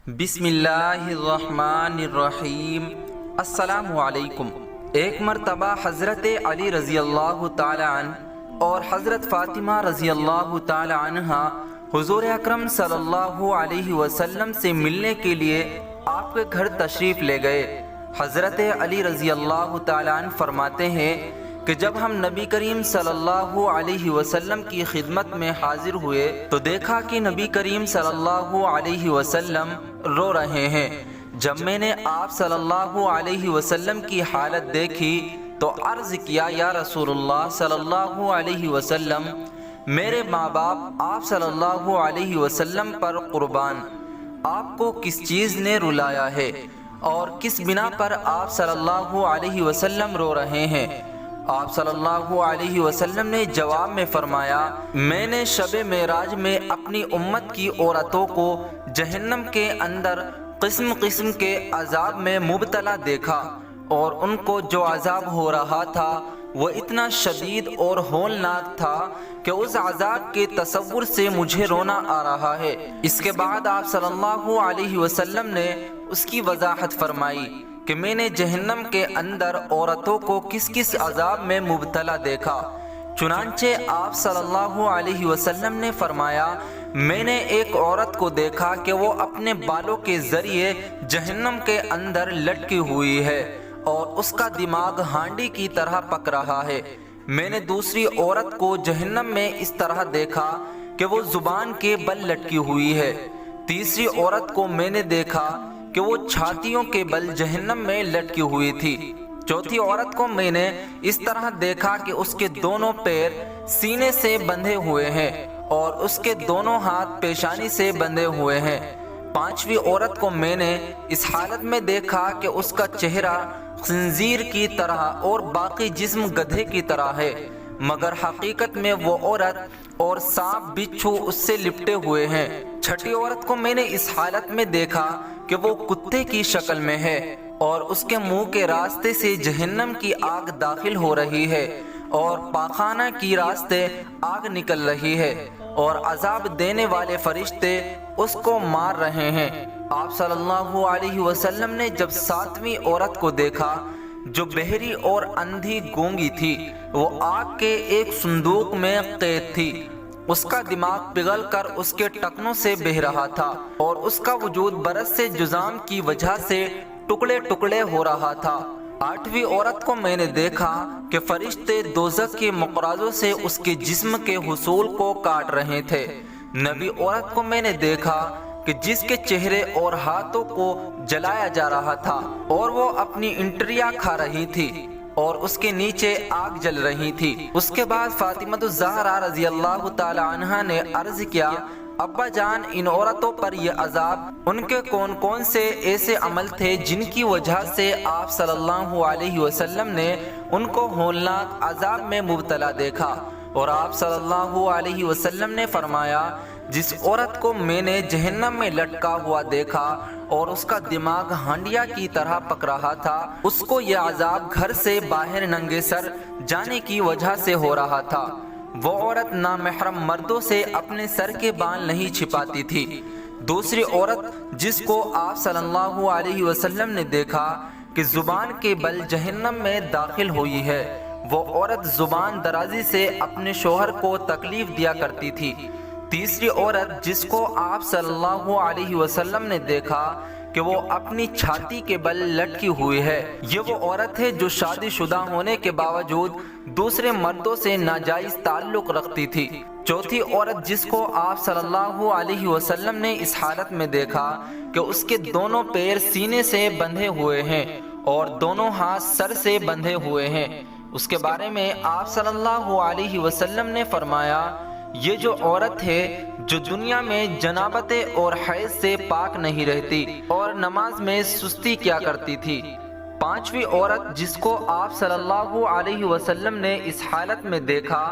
بسم اللہ الرحمن الرحیم۔ السلام علیکم۔ ایک مرتبہ حضرت علی رضی اللہ تعالی عنہ اور حضرت فاطمہ رضی اللہ تعالی عنہ حضور اکرم صلی اللہ علیہ وسلم سے ملنے کے لیے آپ کے گھر تشریف لے گئے۔ حضرت علی رضی اللہ تعالی عنہ فرماتے ہیں کہ جب ہم نبی کریم صلی اللہ علیہ وسلم کی خدمت میں حاضر ہوئے تو دیکھا کہ نبی کریم صلی اللہ علیہ وسلم رو رہے ہیں۔ جب میں نے آپ صلی اللہ علیہ وسلم کی حالت دیکھی تو عرض کیا، یا رسول اللہ صلی اللہ علیہ وسلم، میرے ماں باپ آپ صلی اللہ علیہ وسلم پر قربان، آپ کو کس چیز نے رلایا ہے اور کس بنا پر آپ صلی اللہ علیہ وسلم رو رہے ہیں؟ آپ صلی اللہ علیہ وسلم نے جواب میں فرمایا، میں نے شب معراج میں اپنی امت کی عورتوں کو جہنم کے اندر قسم قسم کے عذاب میں مبتلا دیکھا، اور ان کو جو عذاب ہو رہا تھا وہ اتنا شدید اور ہولناک تھا کہ اس عذاب کے تصور سے مجھے رونا آ رہا ہے۔ اس کے بعد آپ صلی اللہ علیہ وسلم نے اس کی وضاحت فرمائی کہ میں نے جہنم کے اندر عورتوں کو کس کس عذاب میں مبتلا دیکھا۔ چنانچہ آپ صلی اللہ علیہ وسلم نے فرمایا، میں نے ایک عورت کو دیکھا کہ وہ اپنے بالوں کے ذریعے جہنم کے اندر لٹکی ہوئی ہے اور اس کا دماغ ہانڈی کی طرح پک رہا ہے۔ میں نے دوسری عورت کو جہنم میں اس طرح دیکھا کہ وہ زبان کے بل لٹکی ہوئی ہے۔ تیسری عورت کو میں نے دیکھا کہ وہ چھاتیوں کے بل جہنم میں لٹکی ہوئی تھی۔ چوتھی عورت کو میں نے اس طرح دیکھا کہ اس کے دونوں پیر سینے سے بندھے ہوئے ہیں اور اس کے دونوں ہاتھ پیشانی سے بندھے ہوئے ہیں۔ پانچویں عورت کو میں نے اس حالت میں دیکھا کہ اس کا چہرہ خنزیر کی طرح اور باقی جسم گدھے کی طرح ہے، مگر حقیقت میں وہ عورت اور سانپ بچھو اس سے لپٹے ہوئے ہیں۔ چھٹی عورت کو میں نے اس حالت میں دیکھا کہ وہ کتے کی شکل میں ہے اور اس کے منہ کے راستے سے جہنم کی آگ داخل ہو رہی ہے اور پاخانہ کی راستے آگ نکل رہی ہے اور عذاب دینے والے فرشتے اس کو مار رہے ہیں۔ آپ صلی اللہ علیہ وسلم نے جب ساتویں عورت کو دیکھا جو بہری اور اندھی گونگی تھی، وہ آگ کے ایک صندوق میں قید تھی، اس کا دماغ پگھل کر اس کے ٹکنوں سے بہہ رہا تھا اور اس کا وجود برس سے جذام کی وجہ سے ٹکڑے ٹکڑے ہو رہا تھا۔ آٹھویں عورت کو میں نے دیکھا کہ فرشتے دوزخ کے مقراظوں سے اس کے جسم کے حصول کو کاٹ رہے تھے۔ نویں عورت کو میں نے دیکھا کہ جس کے چہرے اور ہاتھوں کو جلایا جا رہا تھا اور وہ اپنی انٹریاں کھا رہی تھی اور اس کے نیچے آگ جل رہی تھی۔ اس کے بعد فاطمہ الزہرا رضی اللہ تعالی عنہا نے عرض کیا، ابا جان، ان عورتوں پر یہ عذاب ان کے کون کون سے ایسے عمل تھے جن کی وجہ سے آپ صلی اللہ علیہ وسلم نے ان کو ہولناک عذاب میں مبتلا دیکھا؟ اور آپ صلی اللہ علیہ وسلم نے فرمایا، جس عورت کو میں نے جہنم میں لٹکا ہوا دیکھا اور اس کا دماغ ہانڈیا کی طرح پک رہا تھا، اس کو یہ عذاب گھر سے باہر ننگے سر جانے کی وجہ سے ہو رہا تھا۔ وہ عورت نامحرم مردوں سے اپنے سر کے بال نہیں چھپاتی تھی۔ دوسری عورت جس کو آپ صلی اللہ علیہ وسلم نے دیکھا کہ زبان کے بل جہنم میں داخل ہوئی ہے، وہ عورت زبان درازی سے اپنے شوہر کو تکلیف دیا کرتی تھی۔ تیسری عورت جس کو آپ صلی اللہ علیہ وسلم نے دیکھا کہ وہ اپنی چھاتی کے بل لٹکی ہوئی ہے، یہ وہ عورت ہے جو شادی شدہ ہونے کے باوجود دوسرے مردوں سے ناجائز تعلق رکھتی تھی۔ چوتھی عورت جس کو آپ صلی اللہ علیہ وسلم نے اس حالت میں دیکھا کہ اس کے دونوں پیر سینے سے بندھے ہوئے ہیں اور دونوں ہاتھ سر سے بندھے ہوئے ہیں، اس کے بارے میں آپ صلی اللہ علیہ وسلم نے فرمایا، یہ جو عورت ہے جو دنیا میں جنابت اور حیض سے پاک نہیں رہتی اور نماز میں سستی کیا کرتی تھی۔ پانچویں عورت جس کو آپ صلی اللہ علیہ وسلم نے اس حالت میں دیکھا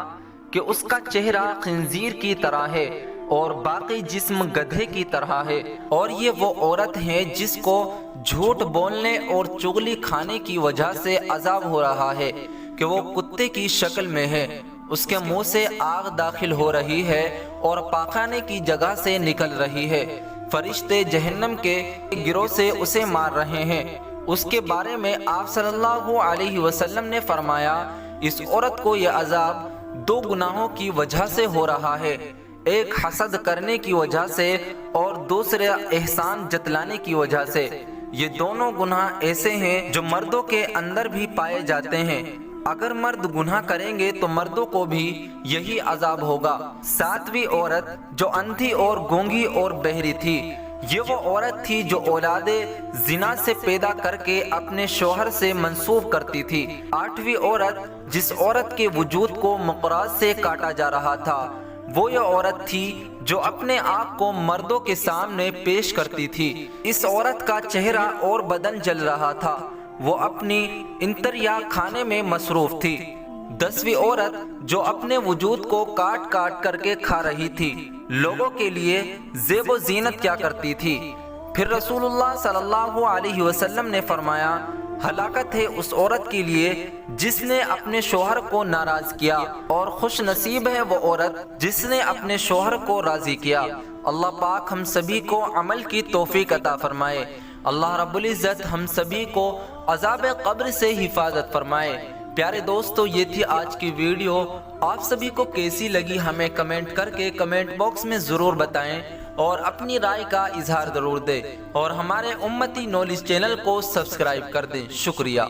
کہ اس کا چہرہ خنزیر کی طرح ہے اور باقی جسم گدھے کی طرح ہے، اور یہ وہ عورت ہے جس کو جھوٹ بولنے اور چغلی کھانے کی وجہ سے عذاب ہو رہا ہے کہ وہ کتے کی شکل میں ہے، اس کے منہ سے آگ داخل ہو رہی ہے اور پاخانے کی جگہ سے نکل رہی ہے۔ فرشتے جہنم کے گروہ سے اسے مار رہے ہیں۔ اس کے بارے میں آپ صلی اللہ علیہ وسلم نے فرمایا، اس عورت کو یہ عذاب دو گناہوں کی وجہ سے ہو رہا ہے، ایک حسد کرنے کی وجہ سے اور دوسرا احسان جتلانے کی وجہ سے۔ یہ دونوں گناہ ایسے ہیں جو مردوں کے اندر بھی پائے جاتے ہیں، اگر مرد گناہ کریں گے تو مردوں کو بھی یہی عذاب ہوگا۔ ساتویں عورت جو اندھی اور گونگی اور بہری تھی، یہ وہ عورت تھی جو اولاد زنا سے پیدا کر کے اپنے شوہر سے منسوب کرتی تھی۔ آٹھویں عورت جس عورت کے وجود کو مقراظ سے کاٹا جا رہا تھا، وہ یہ عورت تھی جو اپنے آپ کو مردوں کے سامنے پیش کرتی تھی۔ اس عورت کا چہرہ اور بدن جل رہا تھا، وہ اپنی انتریا کھانے میں مصروف تھی۔ 10ویں عورت جو اپنے وجود کو کاٹ کاٹ کر کے کھا رہی تھی، لوگوں کے لیے زیب و زینت کیا کرتی تھی۔ پھر رسول اللہ صلی اللہ علیہ وسلم نے فرمایا، ہلاکت ہے اس عورت کے لیے جس نے اپنے شوہر کو ناراض کیا، اور خوش نصیب ہے وہ عورت جس نے اپنے شوہر کو راضی کیا۔ اللہ پاک ہم سبھی کو عمل کی توفیق عطا فرمائے۔ اللہ رب العزت ہم سبھی کو عذاب قبر سے حفاظت فرمائے۔ پیارے دوستو، یہ تھی آج کی ویڈیو۔ آپ سبھی کو کیسی لگی ہمیں کمنٹ کر کے کمنٹ باکس میں ضرور بتائیں، اور اپنی رائے کا اظہار ضرور دیں، اور ہمارے امتی نالج چینل کو سبسکرائب کر دیں۔ شکریہ۔